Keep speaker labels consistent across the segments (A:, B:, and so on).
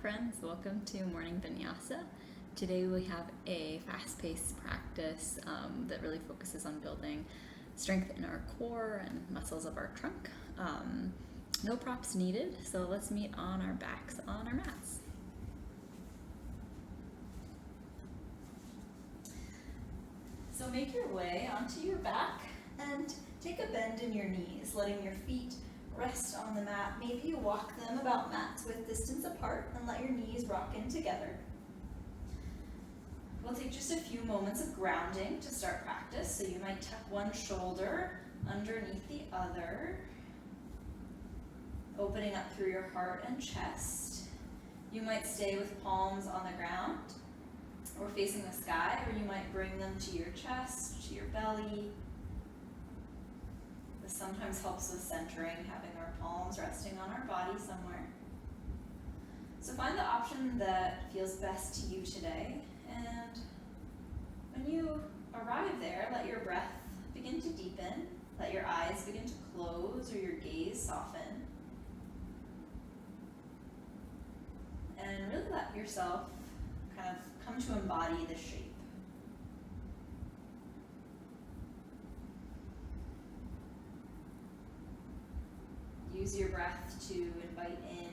A: friends, welcome to Morning Vinyasa. Today we have a fast-paced practice that really focuses on building strength in our core and muscles of our trunk. No props needed, so let's meet on our backs on our mats. So make your way onto your back and take a bend in your knees, letting your feet rest on the mat. Maybe you walk them about mats with distance apart and let your knees rock in together. We'll take just a few moments of grounding to start practice. So you might tuck one shoulder underneath the other, opening up through your heart and chest. You might stay with palms on the ground or facing the sky, or you might bring them to your chest, to your belly. This sometimes helps with centering, having our palms resting on our body somewhere. So find the option that feels best to you today, and when you arrive there, let your breath begin to deepen, let your eyes begin to close or your gaze soften, and really let yourself kind of come to embody the shape. Use your breath to invite in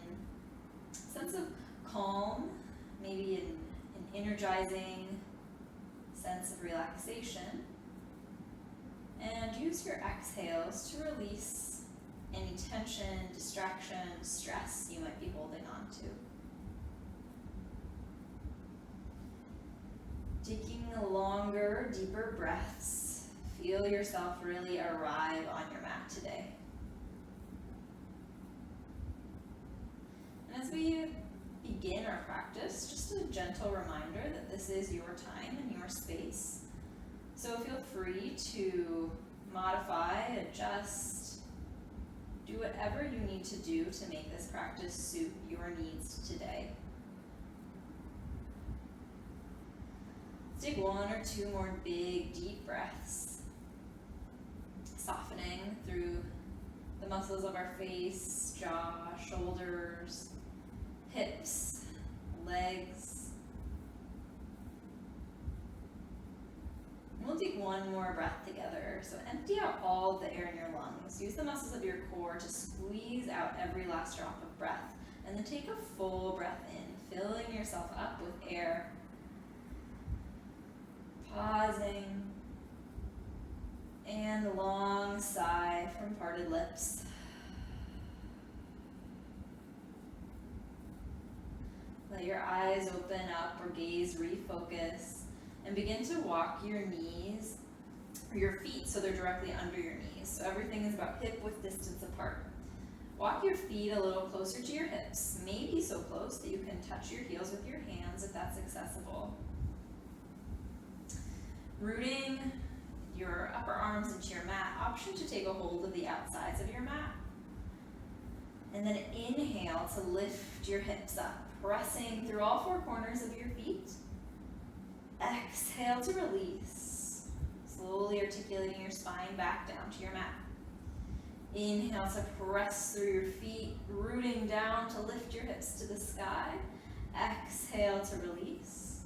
A: a sense of calm, maybe an energizing sense of relaxation. And use your exhales to release any tension, distraction, stress you might be holding on to. Taking longer, deeper breaths, feel yourself really arrive on your mat today. And as we begin our practice, just a gentle reminder that this is your time and your space. So feel free to modify, adjust, do whatever you need to do to make this practice suit your needs today. Take one or two more big, deep breaths, softening through the muscles of our face, jaw, shoulders, hips, legs. And we'll take one more breath together. So empty out all of the air in your lungs. Use the muscles of your core to squeeze out every last drop of breath. And then take a full breath in, filling yourself up with air. Pausing. And a long sigh from parted lips. Let your eyes open up or gaze refocus and begin to walk your knees or your feet so they're directly under your knees. So everything is about hip width distance apart. Walk your feet a little closer to your hips, maybe so close that you can touch your heels with your hands if that's accessible. Rooting your upper arms into your mat, option to take a hold of the outsides of your mat. And then inhale to lift your hips up, pressing through all four corners of your feet. Exhale to release, slowly articulating your spine back down to your mat. Inhale to press through your feet, rooting down to lift your hips to the sky. Exhale to release.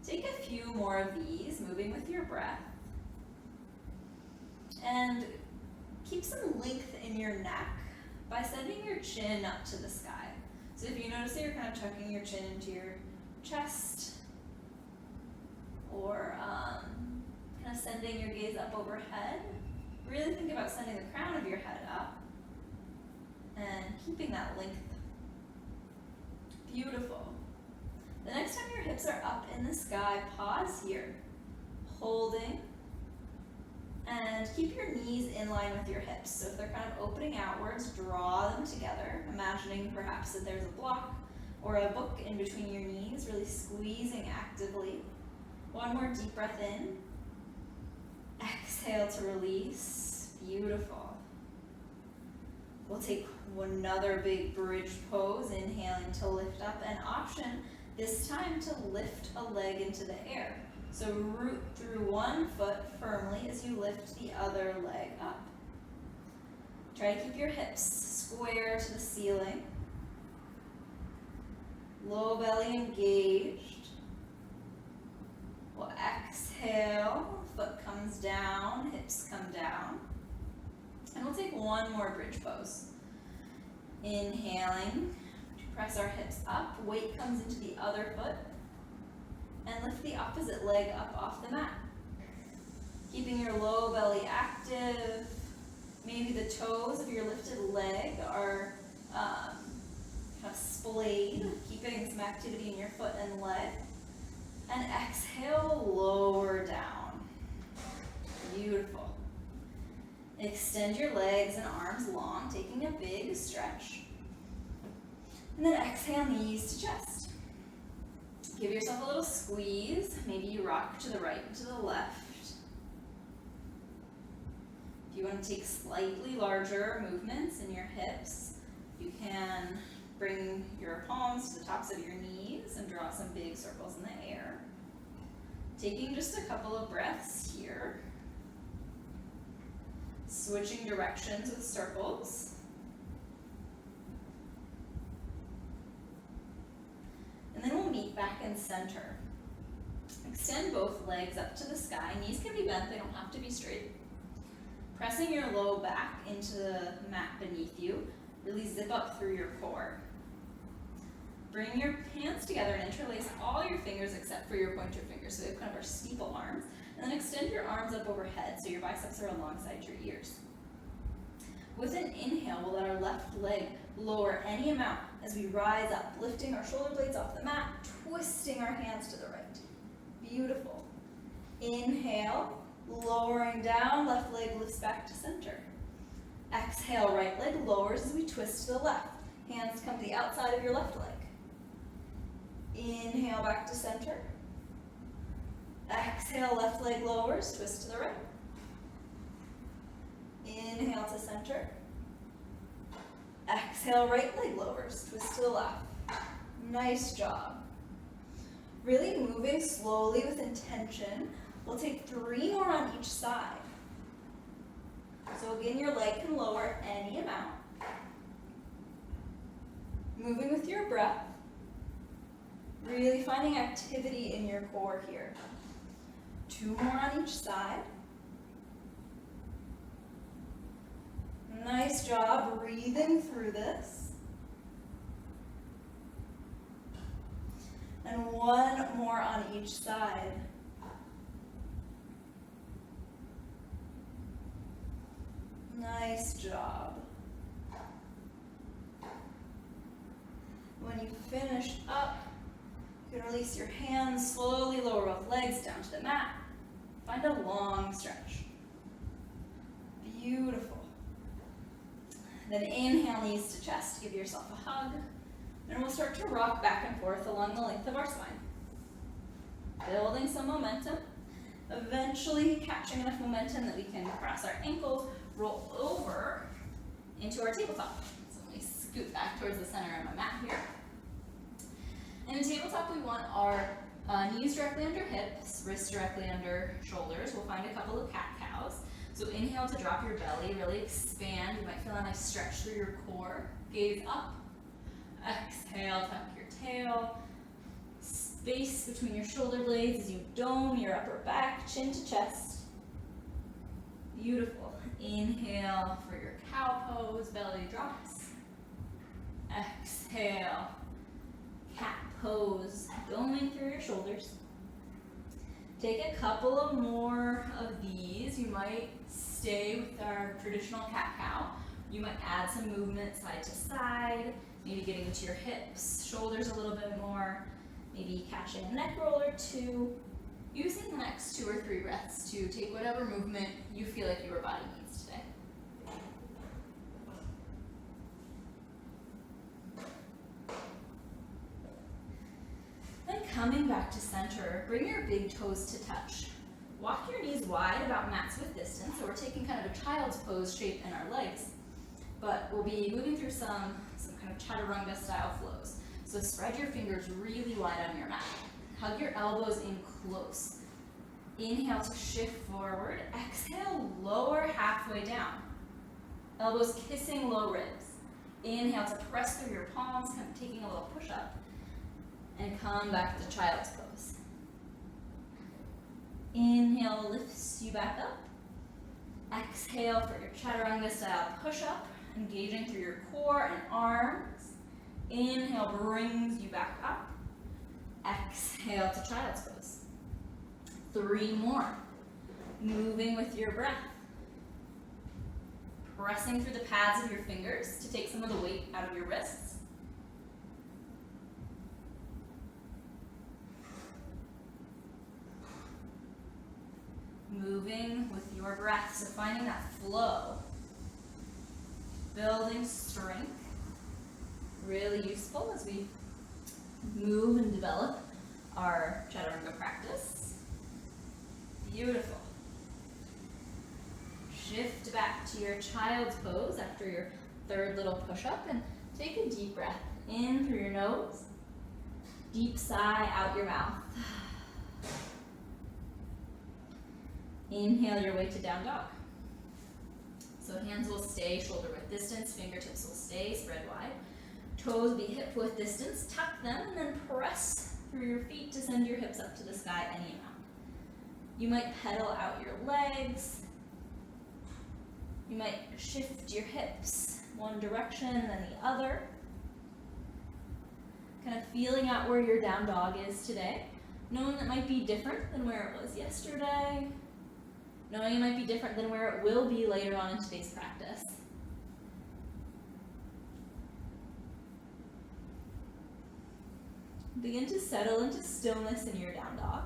A: Take a few more of these, moving with your breath. And keep some length in your neck by sending your chin up to the sky. So if you notice that you're kind of tucking your chin into your chest, or kind of sending your gaze up overhead, really think about sending the crown of your head up and keeping that length. Beautiful. The next time your hips are up in the sky, pause here, holding, and keep your knees in line with your hips. So if they're kind of opening outwards, draw them together, imagining perhaps that there's a block or a book in between your knees, really squeezing actively. One more deep breath in. Exhale to release. Beautiful. We'll take another big bridge pose, inhaling to lift up, and option this time to lift a leg into the air. So root through one foot firmly as you lift the other leg up. Try to keep your hips square to the ceiling. Low belly engaged. We'll exhale, foot comes down, hips come down. And we'll take one more bridge pose. Inhaling, press our hips up, weight comes into the other foot, and lift the opposite leg up off the mat. Keeping your low belly active. Maybe the toes of your lifted leg are kind of splayed, keeping some activity in your foot and leg. And exhale, lower down. Beautiful. Extend your legs and arms long, taking a big stretch. And then exhale, knees to chest. Give yourself a little squeeze. Maybe you rock to the right and to the left. If you want to take slightly larger movements in your hips, you can bring your palms to the tops of your knees and draw some big circles in the air. Taking just a couple of breaths here. Switching directions with circles. And then we'll meet back in center. Extend both legs up to the sky. Knees can be bent, they don't have to be straight. Pressing your low back into the mat beneath you. Really zip up through your core. Bring your hands together and interlace all your fingers except for your pointer fingers. So we have kind of our steeple arms. And then extend your arms up overhead so your biceps are alongside your ears. With an inhale, we'll let our left leg lower any amount as we rise up, lifting our shoulder blades off the mat, twisting our hands to the right. Beautiful. Inhale, lowering down, left leg lifts back to center. Exhale, right leg lowers as we twist to the left. Hands come to the outside of your left leg. Inhale, back to center. Exhale, left leg lowers, twist to the right. Inhale to center. Exhale, right leg lowers, twist to the left. Nice job. Really moving slowly with intention. We'll take 3 more on each side. So again, your leg can lower any amount. Moving with your breath. Really finding activity in your core here. 2 more on each side. Nice job breathing through this. And 1 more on each side. Nice job. When you finish up, you can release your hands, slowly lower both legs down to the mat. Find a long stretch. Beautiful. Then inhale, knees to chest, give yourself a hug. And we'll start to rock back and forth along the length of our spine. Building some momentum. Eventually catching enough momentum that we can cross our ankles, roll over into our tabletop. So let me scoot back towards the center of my mat here. In a tabletop, we want our knees directly under hips, wrists directly under shoulders. We'll find a couple of cat-cows. So inhale to drop your belly, really expand. You might feel a nice stretch through your core. Gaze up. Exhale, tuck your tail. Space between your shoulder blades as you dome your upper back, chin to chest. Beautiful. Inhale for your cow pose, belly drops. Exhale, cat pose, doming through your shoulders. Take a couple of more of these. You might stay with our traditional cat-cow. You might add some movement side to side, maybe getting into your hips, shoulders a little bit more, maybe catching a neck roll or 2. Using the next 2 or 3 breaths to take whatever movement you feel like your body needs today. Then coming back to center, bring your big toes to touch. Walk your knees wide, about mat's width distance, so we're taking kind of a child's pose shape in our legs. But we'll be moving through some kind of chaturanga style flows. So spread your fingers really wide on your mat. Hug your elbows in close. Inhale to shift forward. Exhale, lower halfway down. Elbows kissing low ribs. Inhale to press through your palms, kind of taking a little push up. And come back to child's pose. Inhale lifts you back up. Exhale for your chaturanga style push-up, engaging through your core and arms. Inhale brings you back up. Exhale to child's pose. 3 more. Moving with your breath. Pressing through the pads of your fingers to take some of the weight out of your wrists. Moving with your breath, so finding that flow. Building strength. Really useful as we move and develop our chaturanga practice. Beautiful. Shift back to your child's pose after your 3rd little push-up and take a deep breath in through your nose. Deep sigh out your mouth. Inhale your way to down dog. So hands will stay shoulder width distance, fingertips will stay spread wide. Toes will be hip width distance, tuck them, and then press through your feet to send your hips up to the sky any amount. You might pedal out your legs. You might shift your hips one direction then the other. Kind of feeling out where your down dog is today. Knowing that might be different than where it was yesterday. Knowing it might be different than where it will be later on in today's practice. Begin to settle into stillness in your down dog.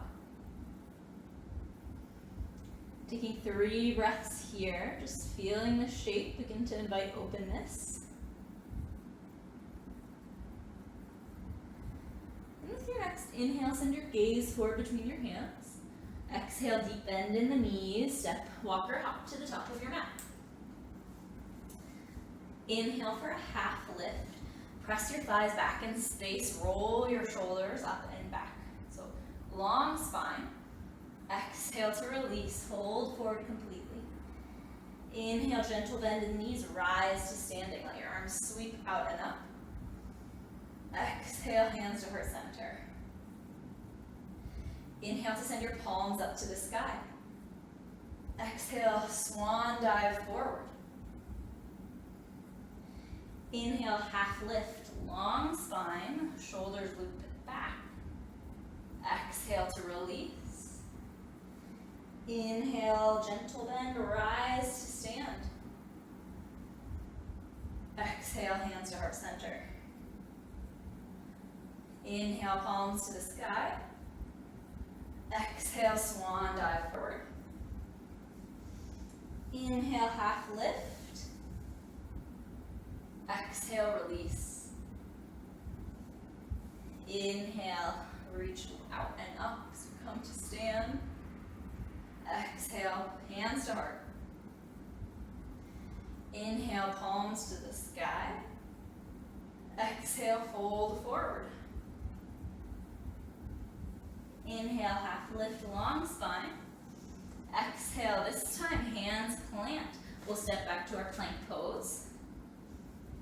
A: Taking 3 breaths here, just feeling the shape, begin to invite openness. And with your next inhale, send your gaze forward between your hands. Exhale, deep bend in the knees, step, walk or hop to the top of your mat. Inhale for a half lift. Press your thighs back in space, roll your shoulders up and back. So long spine. Exhale to release, hold forward completely. Inhale, gentle bend in the knees, rise to standing. Let your arms sweep out and up. Exhale, hands to heart center. Inhale to send your palms up to the sky. Exhale, swan dive forward. Inhale, half lift, long spine, shoulders loop back. Exhale to release. Inhale, gentle bend, rise to stand. Exhale, hands to heart center. Inhale, palms to the sky. Exhale, swan dive forward. Inhale, half lift. Exhale, release. Inhale, reach out and up as you come to stand. Exhale, hands to heart. Inhale, palms to the sky. Exhale, fold forward. Inhale, half lift, long spine. Exhale, this time hands plant. We'll step back to our plank pose.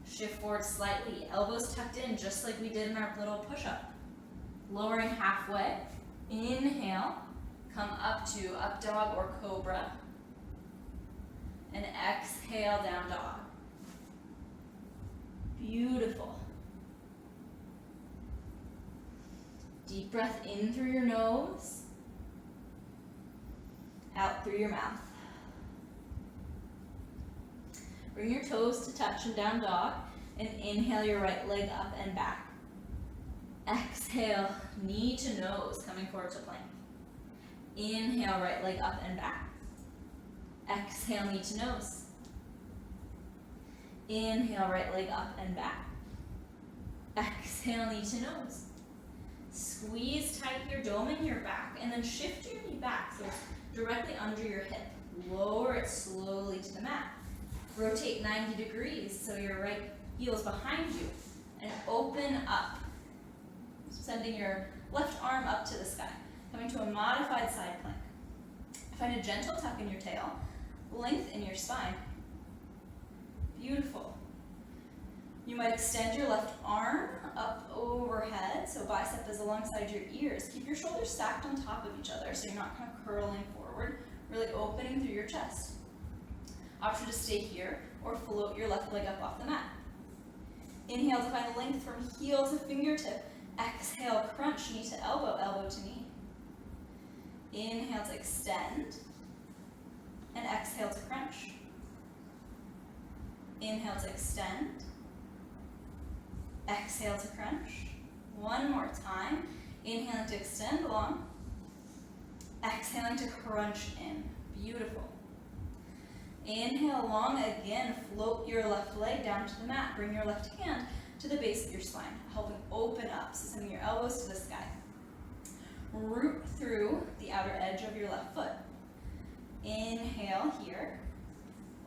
A: Shift forward slightly, elbows tucked in just like we did in our little push-up. Lowering halfway. Inhale, come up to up dog or cobra. And exhale, down dog. Beautiful. Deep breath in through your nose, out through your mouth. Bring your toes to touch in down dog and inhale your right leg up and back. Exhale, knee to nose, coming forward to plank. Inhale, right leg up and back. Exhale, knee to nose. Inhale, right leg up and back. Exhale, knee to nose. Squeeze tight here, doming your back, and then shift your knee back so it's directly under your hip. Lower it slowly to the mat. Rotate 90 degrees so your right heel is behind you, and open up, sending your left arm up to the sky, coming to a modified side plank. Find a gentle tuck in your tail, length in your spine. Beautiful. You might extend your left arm up overhead, so bicep is alongside your ears. Keep your shoulders stacked on top of each other so you're not kind of curling forward, really opening through your chest. Option to stay here or float your left leg up off the mat. Inhale to find length from heel to fingertip. Exhale, crunch knee to elbow, elbow to knee. Inhale to extend, and exhale to crunch. Inhale to extend, exhale to crunch. One more time. Inhaling to extend long, exhaling to crunch in. Beautiful. Inhale long again, float your left leg down to the mat. Bring your left hand to the base of your spine, helping open up, so sending your elbows to the sky. Root through the outer edge of your left foot. Inhale here,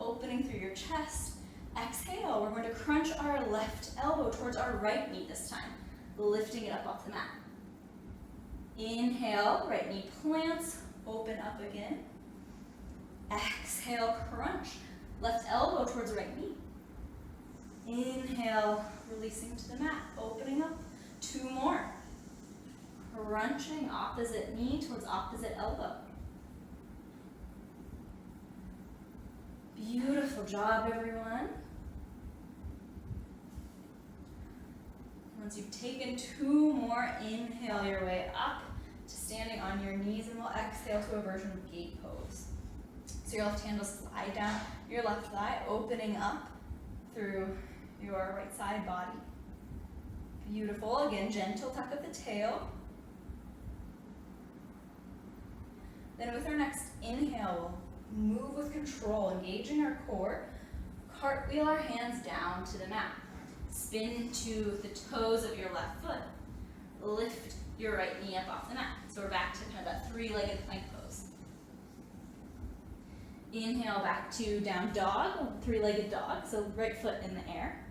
A: opening through your chest. Exhale, we're going to crunch our left elbow towards our right knee this time, lifting it up off the mat. Inhale, right knee plants, open up again. Exhale, crunch, left elbow towards right knee. Inhale, releasing to the mat, opening up. Two more. Crunching opposite knee towards opposite elbow. Beautiful job, everyone. Once you've taken two more, inhale your way up to standing on your knees, and we'll exhale to a version of gate pose. So your left hand will slide down your left thigh, opening up through your right side body. Beautiful. Again, gentle tuck of the tail. Then with our next inhale, we'll move with control, engaging our core. Cartwheel our hands down to the mat. Spin to the toes of your left foot. Lift your right knee up off the mat. So we're back to kind of that three-legged plank pose. Inhale back to down dog, three-legged dog, so right foot in the air.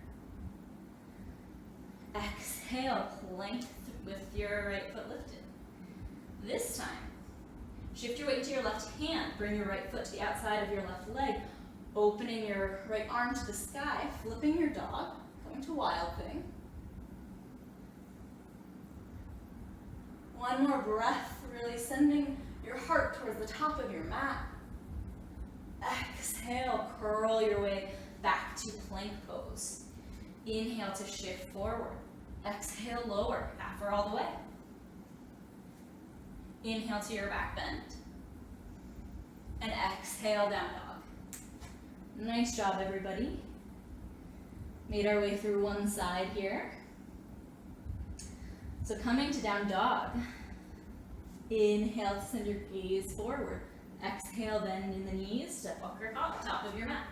A: Exhale, plank with your right foot lifted. This time, shift your weight to your left hand, bring your right foot to the outside of your left leg, opening your right arm to the sky, flipping your dog, coming to wild thing. One more breath, really sending your heart towards the top of your mat. Exhale, curl your way back to plank pose. Inhale to shift forward. Exhale, lower, half or all the way. Inhale to your back bend. And exhale, down dog. Nice job, everybody. Made our way through one side here. So coming to down dog. Inhale to send your gaze forward. Exhale, bend in the knees, step walker hop, top of your mat.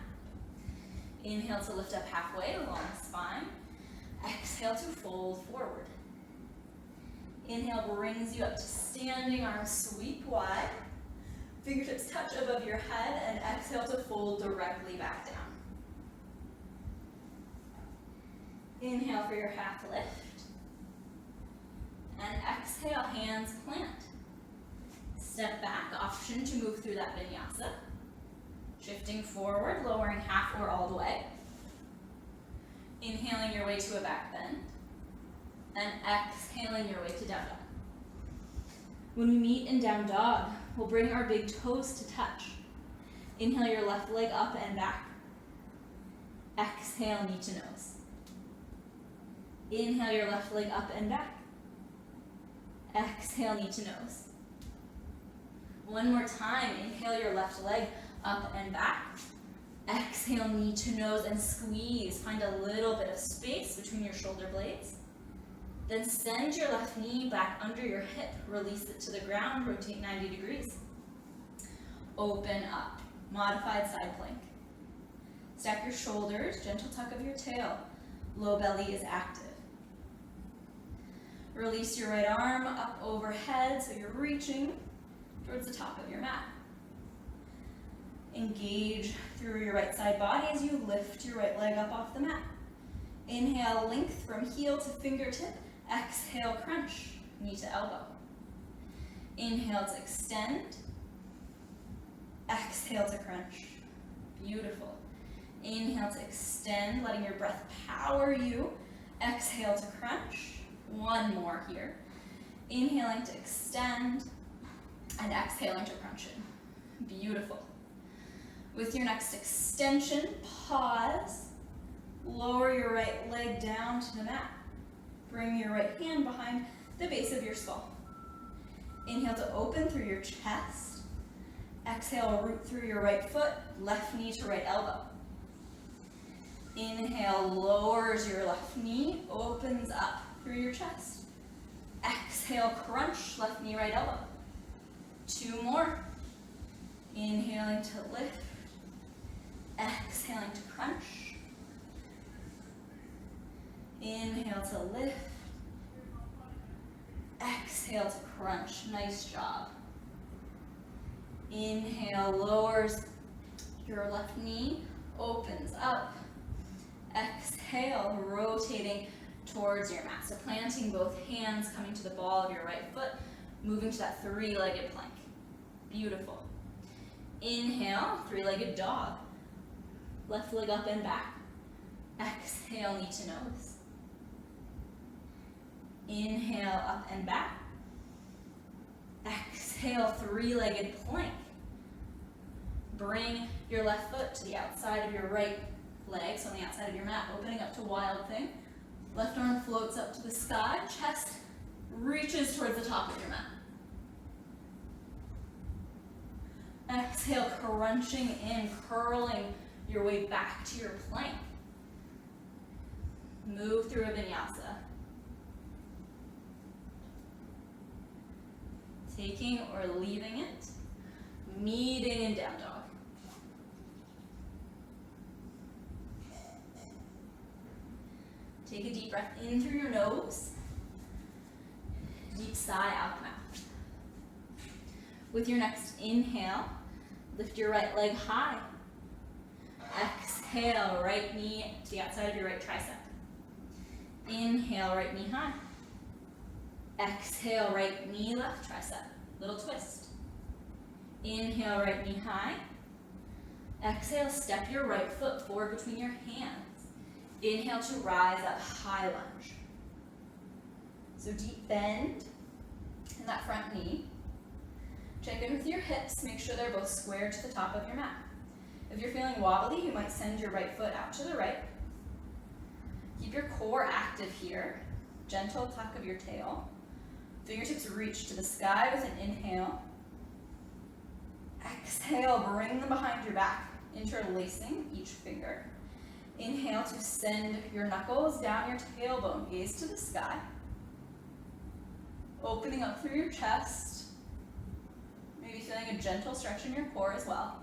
A: Inhale to lift up halfway along the spine. Exhale to fold forward. Inhale brings you up to standing, arms sweep wide. Fingertips touch above your head, and exhale to fold directly back down. Inhale for your half lift. And exhale, hands plant. Step back, option to move through that vinyasa. Shifting forward, lowering half or all the way. Inhaling your way to a back bend. And exhaling your way to down dog. When we meet in down dog, we'll bring our big toes to touch. Inhale your left leg up and back. Exhale, knee to nose. Inhale your left leg up and back. Exhale, knee to nose. One more time, inhale your left leg up and back. Exhale, knee to nose and squeeze. Find a little bit of space between your shoulder blades. Then send your left knee back under your hip. Release it to the ground, rotate 90 degrees. Open up, modified side plank. Stack your shoulders, gentle tuck of your tail. Low belly is active. Release your right arm up overhead so you're reaching towards the top of your mat. Engage through your right side body as you lift your right leg up off the mat. Inhale, length from heel to fingertip. Exhale, crunch, knee to elbow. Inhale to extend. Exhale to crunch. Beautiful. Inhale to extend, letting your breath power you. Exhale to crunch. One more here. Inhaling to extend and exhaling to crunch in. Beautiful. With your next extension, pause. Lower your right leg down to the mat. Bring your right hand behind the base of your skull. Inhale to open through your chest. Exhale, root through your right foot, left knee to right elbow. Inhale, lowers your left knee, opens up through your chest. Exhale, crunch, left knee, right elbow. 2 more. Inhaling to lift. Exhaling to crunch. Inhale to lift. Exhale to crunch. Nice job. Inhale, lowers your left knee, opens up. Exhale, rotating towards your mat. So planting both hands, coming to the ball of your right foot, moving to that 3-legged plank. Beautiful. Inhale, 3-legged dog. Left leg up and back. Exhale, knee to nose. Inhale, up and back. Exhale, 3-legged plank. Bring your left foot to the outside of your right leg, so on the outside of your mat, opening up to wild thing. Left arm floats up to the sky, chest reaches towards the top of your mat. Exhale, crunching in, curling your way back to your plank. Move through a vinyasa. Taking or leaving it, meeting in down dog. Take a deep breath in through your nose. Deep sigh out the mouth. With your next inhale, lift your right leg high. Exhale, right knee to the outside of your right tricep. Inhale, right knee high. Exhale, right knee, left tricep. Little twist. Inhale, right knee high. Exhale, step your right foot forward between your hands. Inhale to rise up, high lunge. So deep bend in that front knee. Check in with your hips, make sure they're both square to the top of your mat. If you're feeling wobbly, you might send your right foot out to the right. Keep your core active here. Gentle tuck of your tail. Fingertips reach to the sky with an inhale. Exhale, bring them behind your back, interlacing each finger. Inhale to send your knuckles down your tailbone, gaze to the sky. Opening up through your chest. Maybe feeling a gentle stretch in your core as well.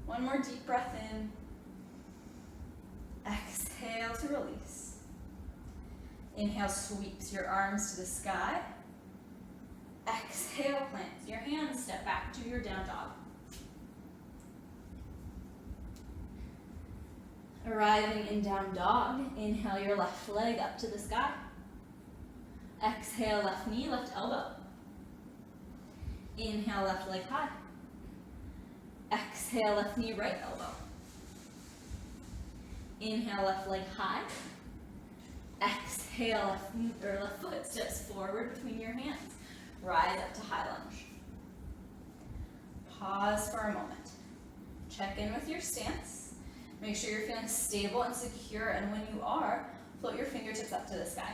A: One more deep breath in. Exhale to release. Inhale, sweeps your arms to the sky. Exhale, plants your hands, step back to your down dog. Arriving in down dog, inhale your left leg up to the sky. Exhale, left knee, left elbow. Inhale, left leg high. Exhale, left knee, right elbow. Inhale, left leg high. Exhale, left foot steps forward between your hands. Rise up to high lunge. Pause for a moment. Check in with your stance. Make sure you're feeling stable and secure, and when you are, float your fingertips up to the sky.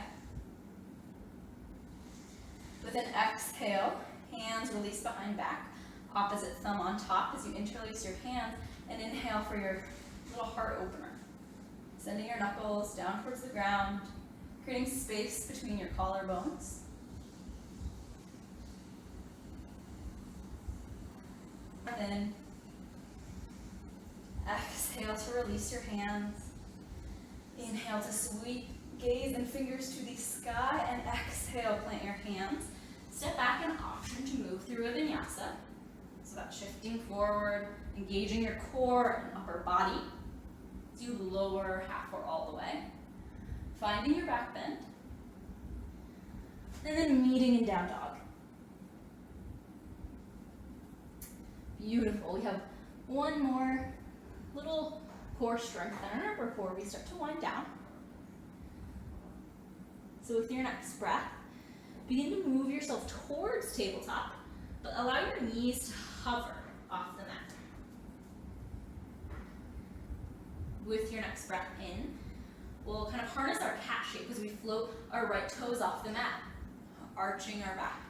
A: With an exhale, hands release behind back, opposite thumb on top as you interlace your hands, and inhale for your little heart opener. Sending your knuckles down towards the ground, creating space between your collarbones. In. Exhale to release your hands. Inhale to sweep gaze and fingers to the sky, and exhale, plant your hands. Step back and option to move through a vinyasa. So that's shifting forward, engaging your core and upper body. As you lower half or all the way. Finding your back bend. And then meeting in down dog. Beautiful. We have One more little core strengthener before we start to wind down. So with your next breath, begin to move yourself towards tabletop, but allow your knees to hover off the mat. With your next breath in, we'll kind of harness our cat shape as we float our right toes off the mat, arching our back.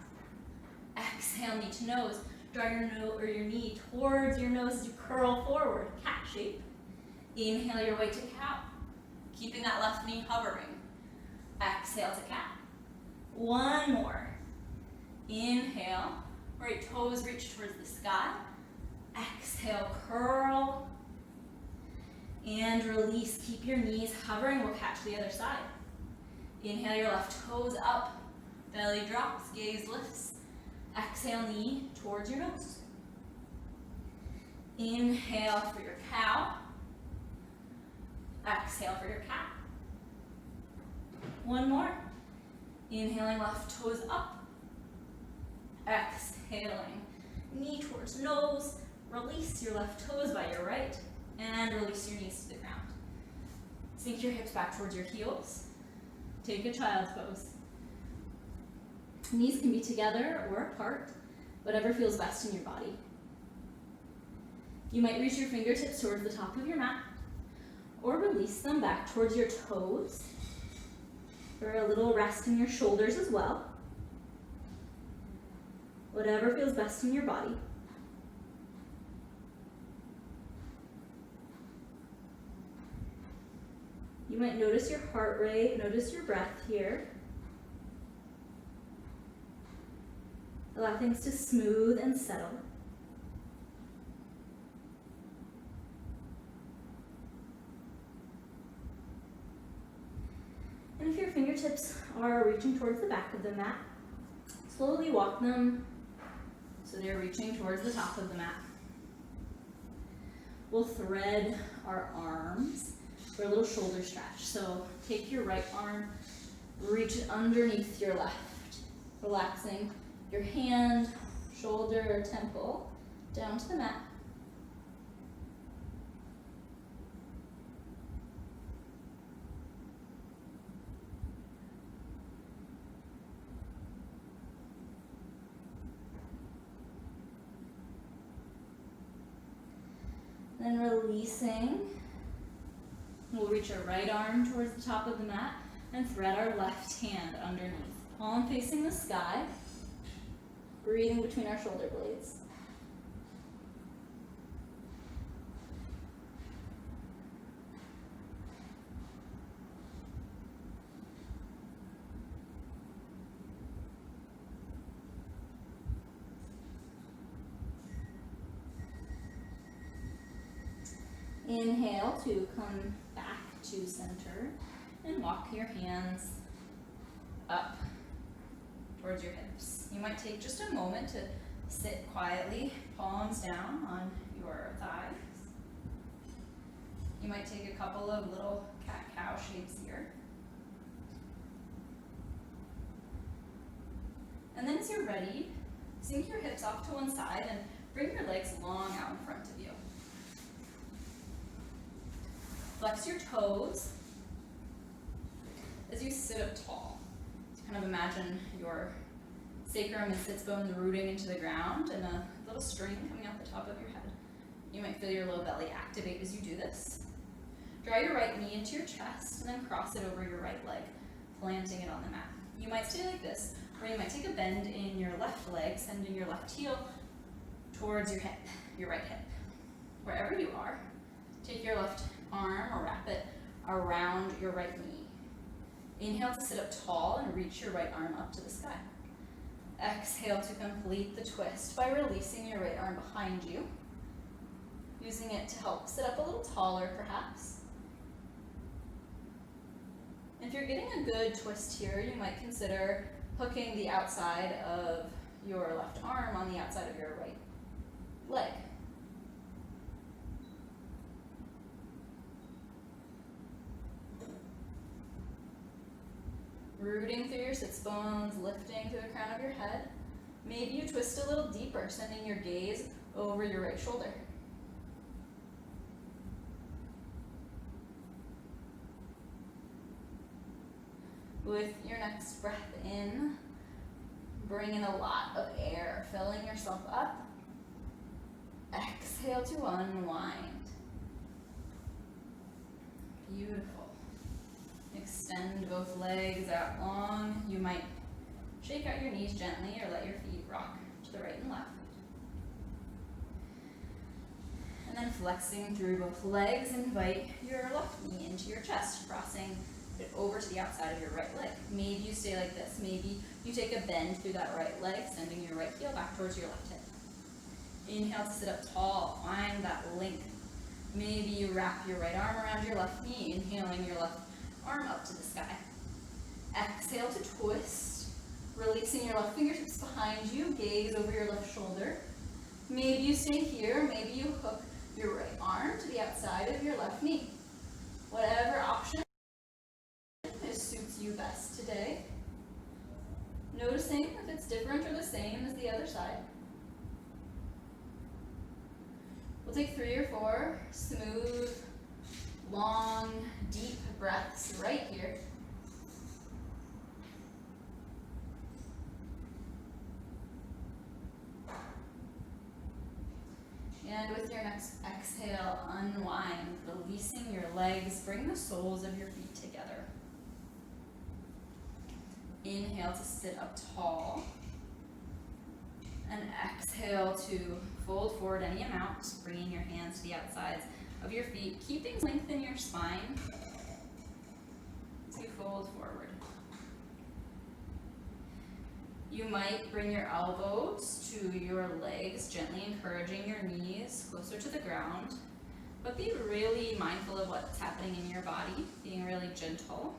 A: Exhale, knee to nose. Draw your knee towards your nose as you curl forward, cat shape. Inhale your way to cow, keeping that left knee hovering. Exhale to cat. One more. Inhale, right toes reach towards the sky. Exhale, curl. And release, keep your knees hovering, we'll catch the other side. Inhale your left toes up, belly drops, gaze lifts. Exhale, knee towards your nose. Inhale for your cow. Exhale for your cat. One more. Inhaling, left toes up. Exhaling, knee towards nose. Release your left toes by your right. And release your knees to the ground. Sink your hips back towards your heels. Take a child's pose. Knees can be together or apart, whatever feels best in your body. You might reach your fingertips towards the top of your mat, or release them back towards your toes, for a little rest in your shoulders as well. Whatever feels best in your body. You might notice your heart rate, notice your breath here. Allow things to smooth and settle. And if your fingertips are reaching towards the back of the mat, slowly walk them so they're reaching towards the top of the mat. We'll thread our arms for a little shoulder stretch. So take your right arm, reach it underneath your left, relaxing your hand, shoulder, or temple down to the mat. Then releasing, we'll reach our right arm towards the top of the mat and thread our left hand underneath. Palm facing the sky, breathing between our shoulder blades. Inhale to come back to center and walk your hands up towards your hips. You might take just a moment to sit quietly, palms down on your thighs. You might take a couple of little cat-cow shapes here. And then as you're ready, sink your hips off to one side and bring your legs long out in front of you. Flex your toes as you sit up tall. So kind of imagine your sacrum and sits bones rooting into the ground and a little string coming out the top of your head. You might feel your low belly activate as you do this. Draw your right knee into your chest and then cross it over your right leg, planting it on the mat. You might stay like this, or you might take a bend in your left leg, sending your left heel towards your hip, your right hip. Wherever you are, take your left arm or wrap it around your right knee. Inhale to sit up tall and reach your right arm up to the sky. Exhale to complete the twist by releasing your right arm behind you, using it to help sit up a little taller perhaps. If you're getting a good twist here, you might consider hooking the outside of your left arm on the outside of your right leg. Rooting through your sits bones, lifting through the crown of your head. Maybe you twist a little deeper, sending your gaze over your right shoulder. With your next breath in, bring in a lot of air, filling yourself up. Exhale to unwind. Beautiful. Extend both legs out long. You might shake out your knees gently or let your feet rock to the right and left. And then flexing through both legs, invite your left knee into your chest, crossing it over to the outside of your right leg. Maybe you stay like this. Maybe you take a bend through that right leg, sending your right heel back towards your left hip. Inhale to sit up tall, find that length. Maybe you wrap your right arm around your left knee, inhaling your left arm up to the sky. Exhale to twist, releasing your left fingertips behind you, gaze over your left shoulder. Maybe you stay here, maybe you hook your right arm to the outside of your left knee. Whatever option suits you best today. Noticing if it's different or the same as the other side. We'll take 3 or 4 smooth, long, deep breaths right here. And with your next exhale, unwind, releasing your legs. Bring the soles of your feet together. Inhale to sit up tall. And exhale to fold forward any amount, bringing your hands to the outsides of your feet, keeping length in your spine as you fold forward. You might bring your elbows to your legs, gently encouraging your knees closer to the ground, but be really mindful of what's happening in your body, being really gentle,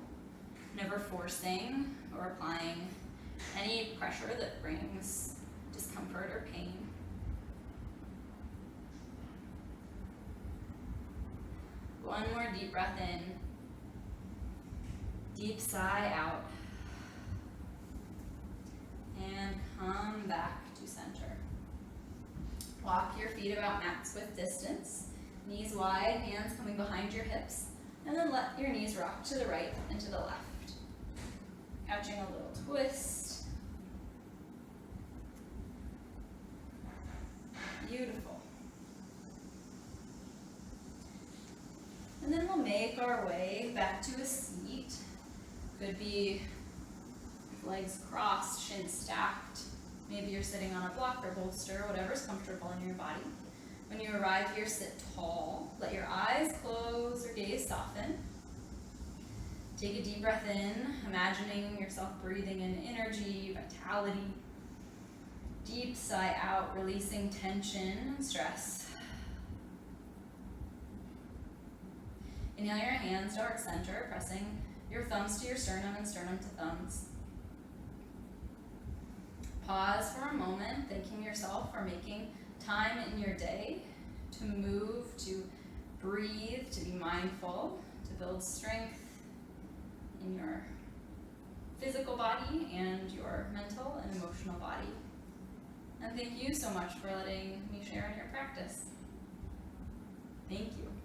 A: never forcing or applying any pressure that brings discomfort or pain. One more deep breath in, deep sigh out, and come back to center. Walk your feet about max width distance, knees wide, hands coming behind your hips, and then let your knees rock to the right and to the left. Catching a little twist. Beautiful. And then we'll make our way back to a seat. Could be legs crossed, shins stacked. Maybe you're sitting on a block or bolster, whatever's comfortable in your body. When you arrive here, sit tall. Let your eyes close or gaze soften. Take a deep breath in, imagining yourself breathing in energy, vitality. Deep sigh out, releasing tension and stress. Inhale your hands to heart center, pressing your thumbs to your sternum and sternum to thumbs. Pause for a moment, thanking yourself for making time in your day to move, to breathe, to be mindful, to build strength in your physical body and your mental and emotional body. And thank you so much for letting me share in your practice. Thank you.